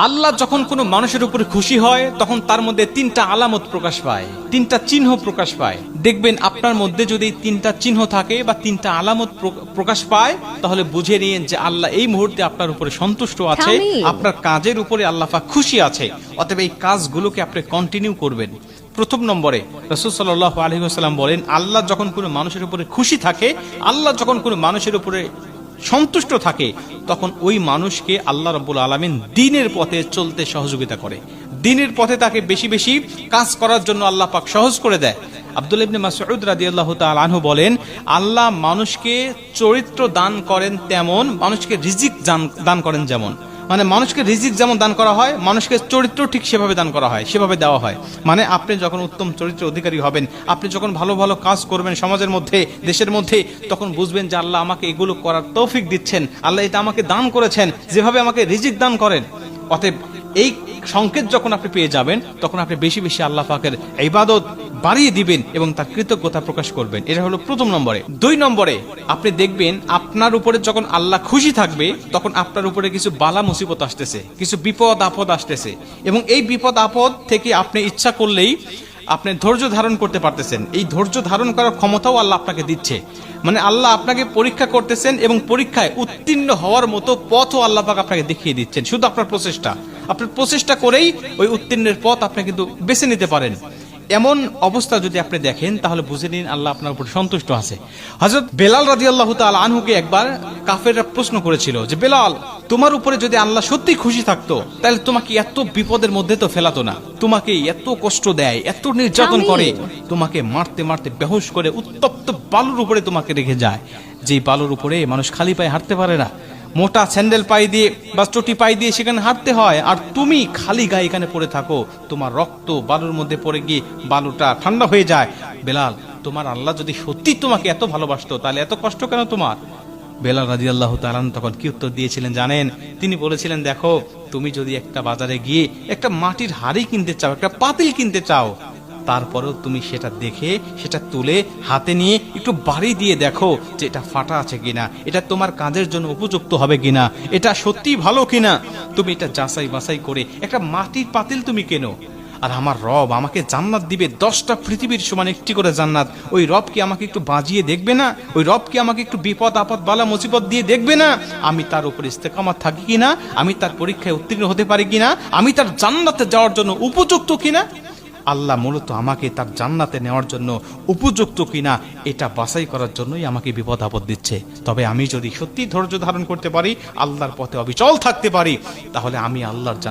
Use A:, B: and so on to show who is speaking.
A: আল্লাহ যখন কোনো মানুষের উপরে খুশি হয় তখন তার মধ্যে তিনটা আলামত প্রকাশ পায়, তিনটা চিহ্ন প্রকাশ পায়। দেখবেন আপনার মধ্যে যদি তিনটা চিহ্ন থাকে বা তিনটা আলামত প্রকাশ পায় তাহলে বুঝে নিন যে আল্লাহ এই মুহূর্তে আপনার উপরে সন্তুষ্ট আছে, আপনার কাজের উপরে আল্লাহ পাক খুশি আছে। অতএব এই কাজগুলোকে আপনি কন্টিনিউ করবেন। প্রথম নম্বরে রাসূল সাল্লাল্লাহু আলাইহি ওয়াসাল্লাম বলেন, আল্লাহ যখন কোনো মানুষের উপরে খুশি থাকে, আল্লাহ যখন কোনো মানুষের উপরে সন্তুষ্ট থাকে, তখন ওই মানুষকে আল্লাহ রাব্বুল আলামিন দ্বীনের পথে চলতে সহযোগিতা করে, দ্বীনের পথে তাকে বেশি বেশি কাজ করার জন্য আল্লাহ পাক সহজ করে দেয়। আব্দুল্লাহ ইবনে মাসউদ রাদিয়াল্লাহু তাআলা আনহু বলেন, আল্লাহ মানুষকে চরিত্র দান করেন তেমন মানুষকে রিজিক দান করেন যেমন, মানে মানুষকে রিজিক যেমন দান করা হয়, মানুষকে চরিত্র ঠিক সেভাবে দান করা হয়, সেভাবে দেওয়া হয়। মানে আপনি যখন উত্তম চরিত্রের অধিকারী হবেন, আপনি যখন ভালো ভালো কাজ করবেন সমাজের মধ্যে, দেশের মধ্যে, তখন বুঝবেন যে আল্লাহ আমাকে এগুলো করার তৌফিক দিচ্ছেন, আল্লাহ এটা আমাকে দান করেছেন, যেভাবে আমাকে রিজিক দান করেন। অতএব এই সংকেত যখন আপনি পেয়ে যাবেন তখন আপনি বেশি বেশি আল্লাহ পাকের ইবাদত বাড়িয়ে দিবেন এবং তার কৃতজ্ঞতা প্রকাশ করবেন। এটা হলো প্রথম নম্বরে। দুই নম্বরে আপনি দেখবেন আপনার উপরে যখন আল্লাহ খুশি থাকবে তখন আপনার উপরে কিছু বালা মুসিবত আসতেছে, কিছু বিপদ আপদ আসতেছে, এবং এই বিপদ আপদ থেকে আপনি ইচ্ছা করলেই আপনি ধৈর্য ধারণ করতে পারতেছেন। এই ধৈর্য ধারণ করার ক্ষমতাও আল্লাহ আপনাকে দিচ্ছে। মানে আল্লাহ আপনাকে পরীক্ষা করতেছেন এবং পরীক্ষায় উত্তীর্ণ হওয়ার মতো পথও আল্লাহ পাক আপনাকে দেখিয়ে দিচ্ছেন। শুধু আপনার প্রচেষ্টা করেই ওই উত্তীর্ণের পথ আপনি কিন্তু বেছে নিতে পারেন। এমন অবস্থা যদি আপনি দেখেন তাহলে বুঝে নিন আল্লাহ আপনার উপর সন্তুষ্ট আছে। হযরত বেলাল রাদিয়াল্লাহু তাআলা আনহুকে একবার কাফেররা প্রশ্ন করেছিল যে, বেলাল, তোমার উপরে যদি আল্লাহ সত্যি খুশি থাকতো তাহলে তোমাকে এত বিপদের মধ্যে তো ফেলাতো না, তোমাকে এত কষ্ট দেয়, এত নির্যাতন করে, তোমাকে মারতে মারতে বেহুশ করে উত্তপ্ত বালুর উপরে তোমাকে রেখে যায়, যেই বালুর উপরে মানুষ খালি পায়ে হাঁটতে পারে না, মোটা স্যান্ডেল পায়ে দিয়ে বা চটি পায়ে দিয়ে সেখানে হাঁটতে হয়, আর তুমি খালি গায়ে এখানে পড়ে থাকো, তোমার রক্ত বালুর মধ্যে পড়ে গিয়ে বালুটা ঠান্ডা হয়ে যায়। বেলাল, তোমার আল্লাহ যদি সত্যি তোমাকে এত ভালোবাসতো তাহলে এত কষ্ট কেন তোমার? বেলাল রাদিয়াল্লাহু তাআলা তখন কি উত্তর দিয়েছিলেন জানেন? তিনি বলেছিলেন, দেখো, তুমি যদি একটা বাজারে গিয়ে একটা মাটির হাঁড়ি কিনতে চাও, একটা পাতিল কিনতে চাও, তারপরেও তুমি সেটা দেখে সেটা তুলে হাতে নিয়ে একটু বাড়ি দিয়ে দেখো যে এটা ফাটা আছে কিনা, এটা তোমার কাজের জন্য উপযুক্ত হবে কিনা, এটা সত্যি ভালো কিনা, তুমি এটা যাচাই বাছাই করে একটা মাটির পাতিল তুমি কেনো। আর আমার রব আমাকে জান্নাত দিবে 10টা পৃথিবীর সমান একটি করে জান্নাত, ওই রব কি আমাকে একটু বাজিয়ে দেখবে না? ওই রব কি আমাকে একটু বিপদ আপদ বালা মুসিবত দিয়ে দেখবে না? আমি তার উপর ইস্তেকামত থাকি কিনা, আমি তার পরীক্ষায় উত্তীর্ণ হতে পারি কিনা, আমি তার জান্নাতে যাওয়ার জন্য উপযুক্ত কিনা। আল্লাহ মূলত আমাকে তার জান্নাতে নেওয়ার জন্য উপযুক্ত কিনা এটা বাছাই করার জন্যই আমাকে বিপদ আপদ দিচ্ছে। তবে আমি যদি সত্যি ধৈর্য ধারণ করতে পারি, আল্লাহর পথে অবিচল থাকতে পারি, তাহলে আমি আল্লাহর